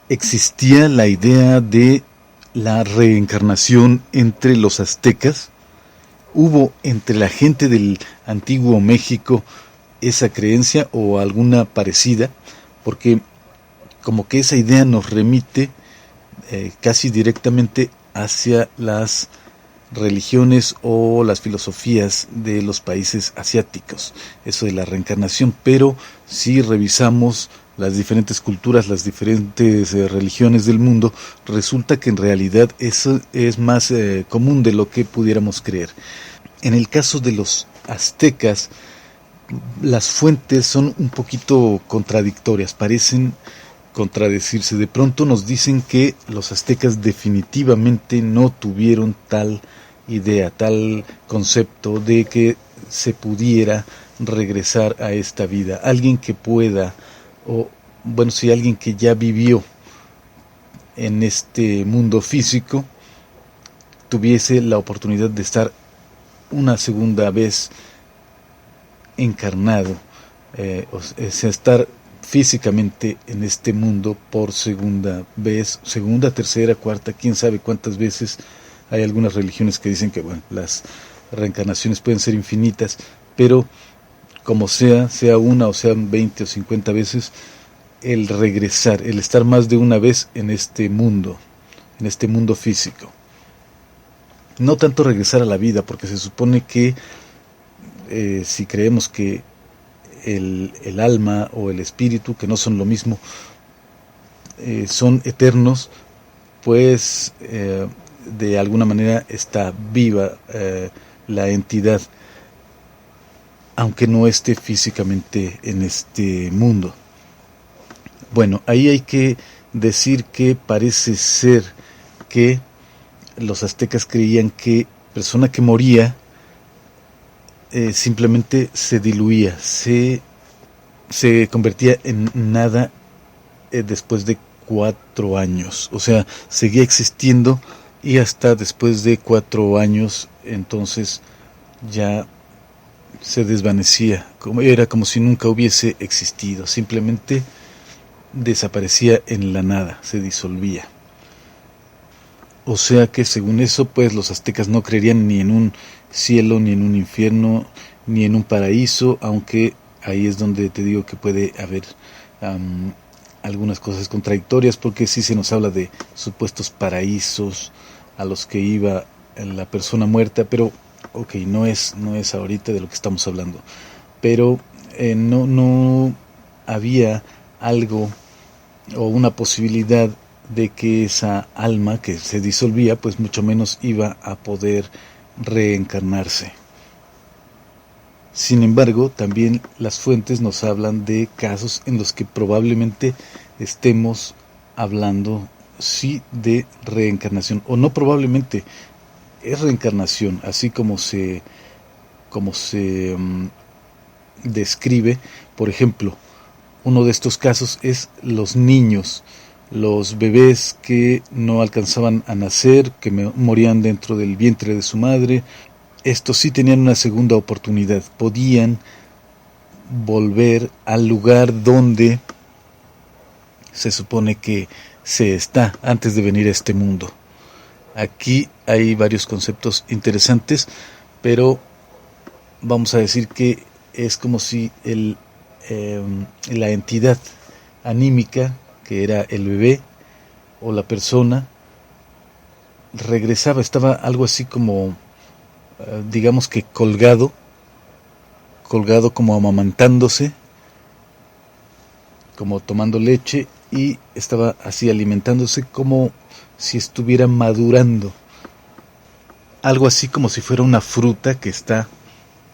existía la idea de la reencarnación entre los aztecas. ¿Hubo entre la gente del antiguo México esa creencia o alguna parecida? Porque como que esa idea nos remite casi directamente hacia las religiones o las filosofías de los países asiáticos, eso de la reencarnación. Pero si revisamos las diferentes culturas, las diferentes religiones del mundo, resulta que en realidad eso es más común de lo que pudiéramos creer. En el caso de los aztecas, las fuentes son un poquito contradictorias, parecen contradecirse. De pronto nos dicen que los aztecas definitivamente no tuvieron tal idea, tal concepto de que se pudiera regresar a esta vida. Alguien que pueda, o bueno, si alguien que ya vivió en este mundo físico, tuviese la oportunidad de estar una segunda vez encarnado, o sea, estar físicamente en este mundo por segunda vez, segunda, tercera, cuarta, quién sabe cuántas veces. Hay algunas religiones que dicen que bueno, las reencarnaciones pueden ser infinitas, pero como sea, sea una o sean 20 o 50 veces, el regresar, el estar más de una vez en este mundo físico. No tanto regresar a la vida, porque se supone que si creemos que el alma o el espíritu, que no son lo mismo, son eternos, pues de alguna manera está viva la entidad, aunque no esté físicamente en este mundo. Bueno, ahí hay que decir que parece ser que los aztecas creían que persona que moría simplemente se diluía, se convertía en nada después de 4 años, o sea, seguía existiendo y hasta después de 4 años entonces ya se desvanecía, era como si nunca hubiese existido, simplemente desaparecía en la nada, se disolvía. O sea que según eso, pues los aztecas no creerían ni en un cielo, ni en un infierno, ni en un paraíso, aunque ahí es donde te digo que puede haber algunas cosas contradictorias, porque sí se nos habla de supuestos paraísos a los que iba la persona muerta, pero ok, no es ahorita de lo que estamos hablando. Pero no había algo o una posibilidad de que esa alma que se disolvía, pues mucho menos iba a poder reencarnarse. Sin embargo, también las fuentes nos hablan de casos en los que probablemente estemos hablando sí de reencarnación, o no probablemente, es reencarnación, así como se describe. Por ejemplo, uno de estos casos es los niños, los bebés que no alcanzaban a nacer, que morían dentro del vientre de su madre. Estos sí tenían una segunda oportunidad, podían volver al lugar donde se supone que se está antes de venir a este mundo. Aquí hay varios conceptos interesantes, pero vamos a decir que es como si la entidad anímica, que era el bebé o la persona, regresaba, estaba algo así como, digamos que colgado como amamantándose, como tomando leche, y estaba así alimentándose como si estuviera madurando, algo así como si fuera una fruta que está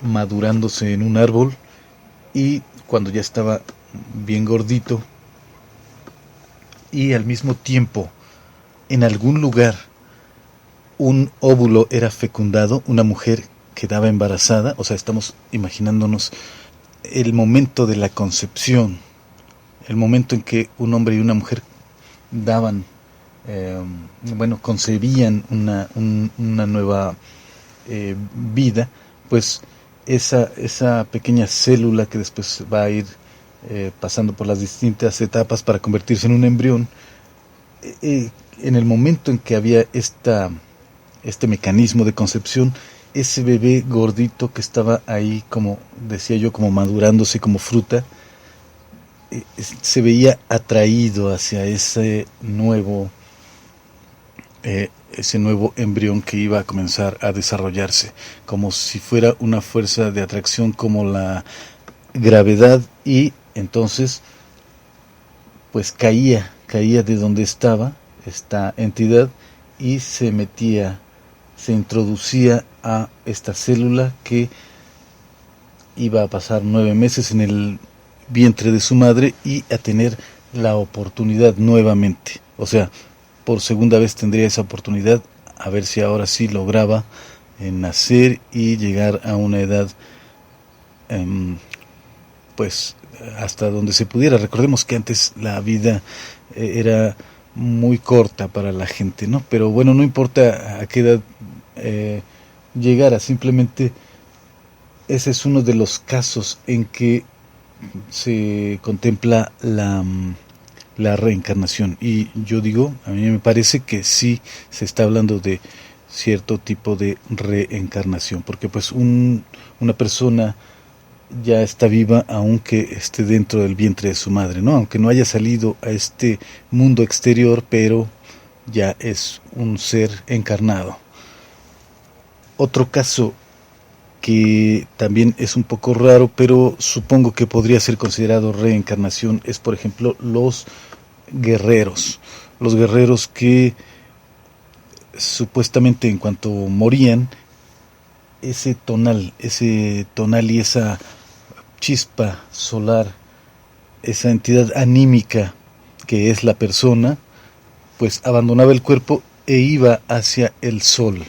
madurándose en un árbol, y cuando ya estaba bien gordito y al mismo tiempo en algún lugar un óvulo era fecundado, una mujer quedaba embarazada, o sea, estamos imaginándonos el momento de la concepción, el momento en que un hombre y una mujer daban, concebían una nueva vida, pues esa pequeña célula que después va a ir pasando por las distintas etapas para convertirse en un embrión, en el momento en que había este mecanismo de concepción, ese bebé gordito que estaba ahí, como decía yo, como madurándose como fruta, se veía atraído hacia ese nuevo embrión que iba a comenzar a desarrollarse, como si fuera una fuerza de atracción como la gravedad, y entonces pues caía de donde estaba esta entidad y se introducía a esta célula que iba a pasar 9 meses en el vientre de su madre y a tener la oportunidad nuevamente. O sea, por segunda vez tendría esa oportunidad, a ver si ahora sí lograba nacer y llegar a una edad, pues hasta donde se pudiera. Recordemos que antes la vida era muy corta para la gente, ¿no? Pero bueno, no importa a qué edad llegara, simplemente ese es uno de los casos en que se contempla la reencarnación. Y yo digo, a mí me parece que sí se está hablando de cierto tipo de reencarnación, porque pues una persona ya está viva aunque esté dentro del vientre de su madre, ¿no? Aunque no haya salido a este mundo exterior, pero ya es un ser encarnado. Otro caso que también es un poco raro, pero supongo que podría ser considerado reencarnación, es por ejemplo los guerreros. Los guerreros que supuestamente en cuanto morían, ese tonal y esa chispa solar, esa entidad anímica que es la persona, pues abandonaba el cuerpo e iba hacia el sol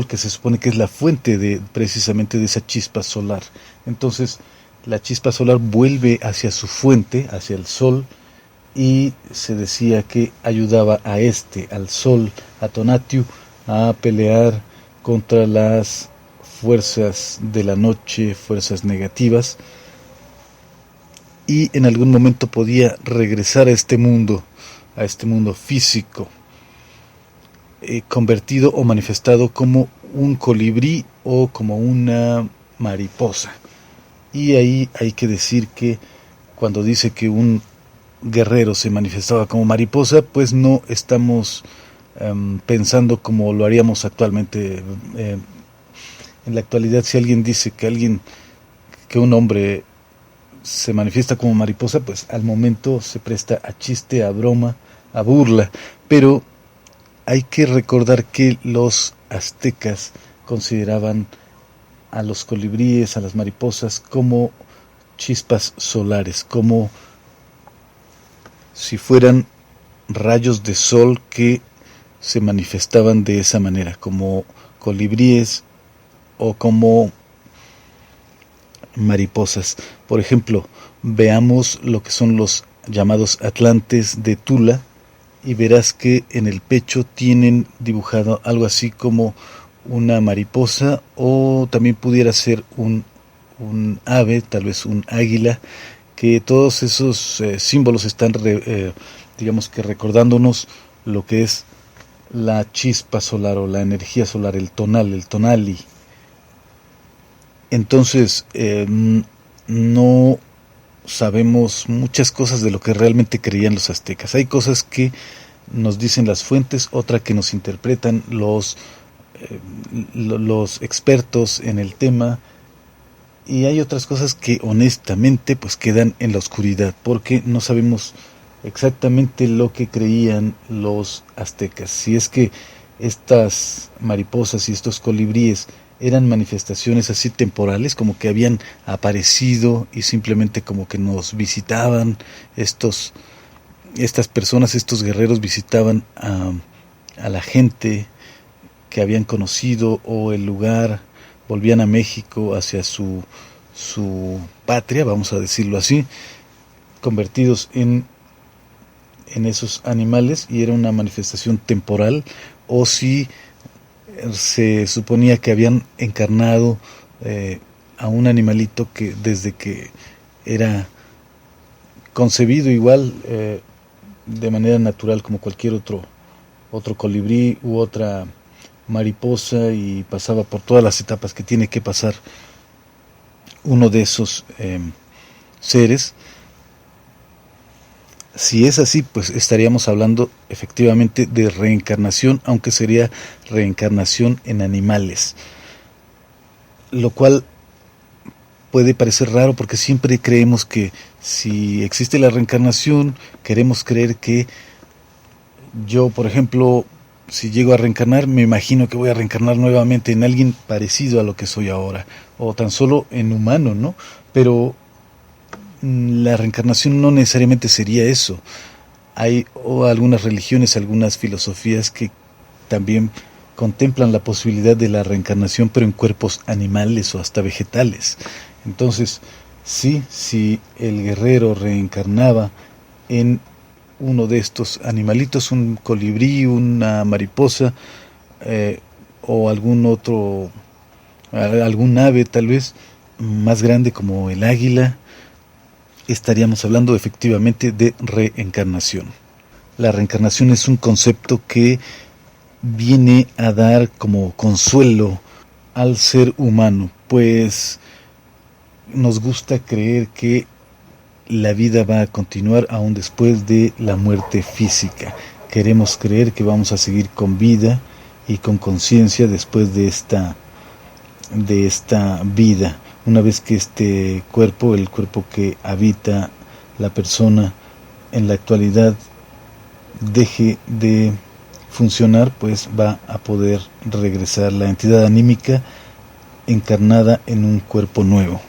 que se supone que es la fuente de precisamente de esa chispa solar. Entonces la chispa solar vuelve hacia su fuente, hacia el sol, y se decía que ayudaba al sol, a Tonatiuh, a pelear contra las fuerzas de la noche, fuerzas negativas, y en algún momento podía regresar a este mundo físico, convertido o manifestado como un colibrí o como una mariposa. Y ahí hay que decir que cuando dice que un guerrero se manifestaba como mariposa, pues no estamos pensando como lo haríamos actualmente. En la actualidad, si alguien dice que un hombre se manifiesta como mariposa, pues al momento se presta a chiste, a broma, a burla. Pero hay que recordar que los aztecas consideraban a los colibríes, a las mariposas, como chispas solares, como si fueran rayos de sol que se manifestaban de esa manera, como colibríes o como mariposas. Por ejemplo, veamos lo que son los llamados atlantes de Tula, y verás que en el pecho tienen dibujado algo así como una mariposa, o también pudiera ser un ave, tal vez un águila, que todos esos símbolos están digamos que recordándonos lo que es la chispa solar o la energía solar, el tonali. Entonces no sabemos muchas cosas de lo que realmente creían los aztecas. Hay cosas que nos dicen las fuentes, otra que nos interpretan los expertos en el tema, y hay otras cosas que honestamente pues quedan en la oscuridad, porque no sabemos exactamente lo que creían los aztecas. Si es que estas mariposas y estos colibríes eran manifestaciones así temporales, como que habían aparecido y simplemente como que nos visitaban, estas personas, estos guerreros visitaban a la gente que habían conocido, o el lugar, volvían a México hacia su patria, vamos a decirlo así, convertidos en esos animales, y era una manifestación temporal, o si se suponía que habían encarnado a un animalito que desde que era concebido igual de manera natural como cualquier otro colibrí u otra mariposa, y pasaba por todas las etapas que tiene que pasar uno de esos seres. Si es así, pues estaríamos hablando efectivamente de reencarnación, aunque sería reencarnación en animales, lo cual puede parecer raro porque siempre creemos que si existe la reencarnación, queremos creer que yo, por ejemplo, si llego a reencarnar, me imagino que voy a reencarnar nuevamente en alguien parecido a lo que soy ahora, o tan solo en humano, ¿no? Pero la reencarnación no necesariamente sería eso. Hay algunas religiones, algunas filosofías que también contemplan la posibilidad de la reencarnación, pero en cuerpos animales o hasta vegetales. Entonces, sí, si el guerrero reencarnaba en uno de estos animalitos, un colibrí, una mariposa, o algún ave tal vez más grande como el águila, estaríamos hablando efectivamente de reencarnación. La reencarnación es un concepto que viene a dar como consuelo al ser humano, pues nos gusta creer que la vida va a continuar aún después de la muerte física. Queremos creer que vamos a seguir con vida y con conciencia después de esta vida. Una vez que este cuerpo, el cuerpo que habita la persona en la actualidad, deje de funcionar, pues va a poder regresar la entidad anímica encarnada en un cuerpo nuevo.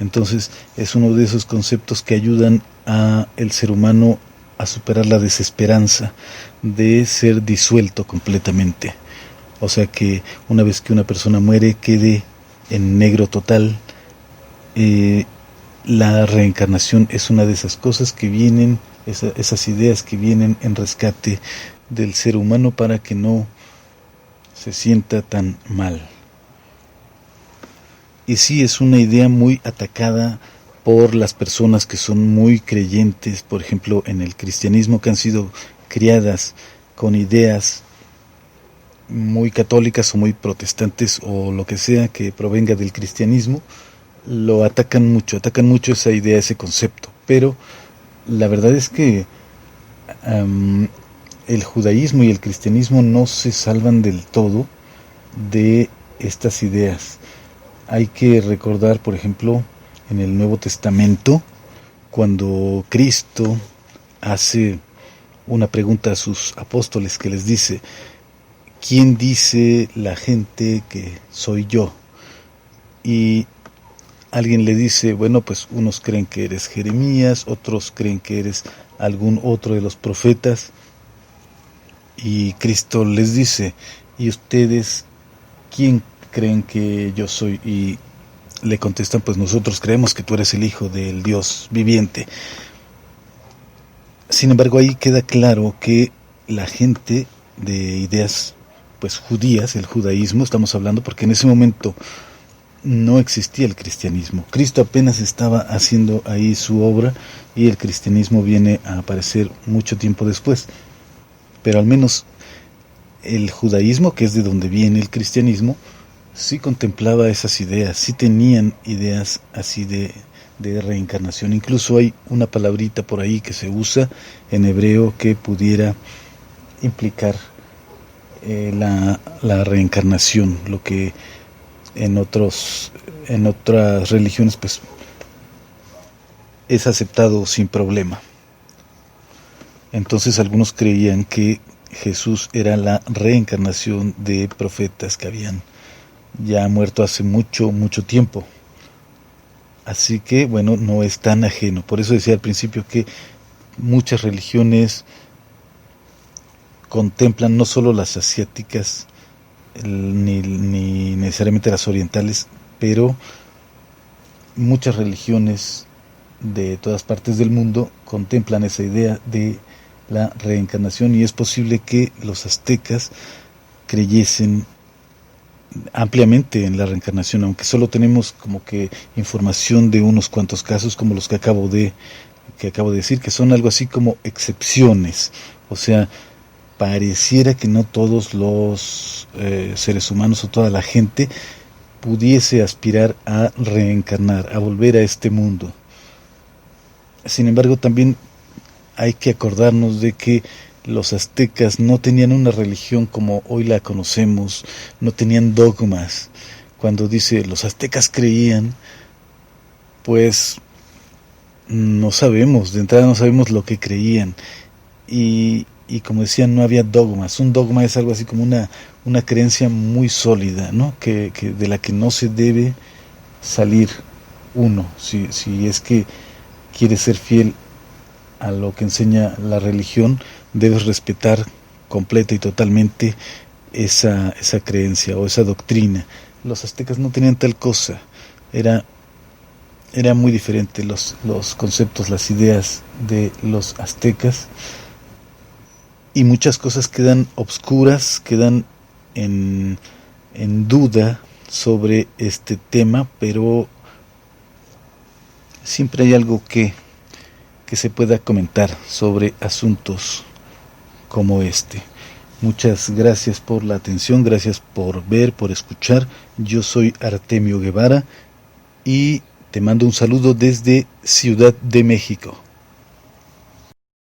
Entonces es uno de esos conceptos que ayudan a el ser humano a superar la desesperanza de ser disuelto completamente. O sea que una vez que una persona muere, quede en negro total. La reencarnación es una de esas cosas que vienen, esas ideas que vienen en rescate del ser humano para que no se sienta tan mal. Y sí, es una idea muy atacada por las personas que son muy creyentes, por ejemplo, en el cristianismo, que han sido criadas con ideas muy católicas o muy protestantes o lo que sea que provenga del cristianismo. Lo atacan mucho esa idea, ese concepto. Pero la verdad es que el judaísmo y el cristianismo no se salvan del todo de estas ideas. Hay que recordar, por ejemplo, en el Nuevo Testamento, cuando Cristo hace una pregunta a sus apóstoles que les dice: ¿quién dice la gente que soy yo? Y alguien le dice, bueno, pues unos creen que eres Jeremías, otros creen que eres algún otro de los profetas. Y Cristo les dice, ¿y ustedes quién creen que yo soy? Y le contestan, pues nosotros creemos que tú eres el Hijo del Dios viviente. Sin embargo, ahí queda claro que la gente de ideas pues judías, el judaísmo estamos hablando, porque en ese momento no existía el cristianismo. Cristo apenas estaba haciendo ahí su obra y el cristianismo viene a aparecer mucho tiempo después. Pero al menos el judaísmo, que es de donde viene el cristianismo, sí contemplaba esas ideas, sí tenían ideas así de reencarnación. Incluso hay una palabrita por ahí que se usa en hebreo que pudiera implicar la reencarnación, lo que en otras religiones pues es aceptado sin problema. Entonces algunos creían que Jesús era la reencarnación de profetas que habían ya muerto hace mucho tiempo. Así que bueno, no es tan ajeno. Por eso decía al principio que muchas religiones contemplan, no solo las asiáticas ni necesariamente las orientales, pero muchas religiones de todas partes del mundo contemplan esa idea de la reencarnación, y es posible que los aztecas creyesen ampliamente en la reencarnación, aunque solo tenemos como que información de unos cuantos casos como los que acabo de que acabo de decir, que son algo así como excepciones. O sea, pareciera que no todos los seres humanos o toda la gente pudiese aspirar a reencarnar, a volver a este mundo. Sin embargo, también hay que acordarnos de que los aztecas no tenían una religión como hoy la conocemos, no tenían dogmas. Cuando dice los aztecas creían, pues no sabemos, de entrada no sabemos lo que creían. Y como decía, no había dogmas. Un dogma es algo así como una creencia muy sólida, ¿no? Que de la que no se debe salir uno, si es que quiere ser fiel a lo que enseña la religión, debes respetar completa y totalmente esa creencia o esa doctrina. Los aztecas no tenían tal cosa, era muy diferente los conceptos, las ideas de los aztecas, y muchas cosas quedan obscuras, quedan en duda sobre este tema, pero siempre hay algo que se pueda comentar sobre asuntos como este. Muchas gracias por la atención, gracias por ver, por escuchar. Yo soy Artemio Guevara y te mando un saludo desde Ciudad de México.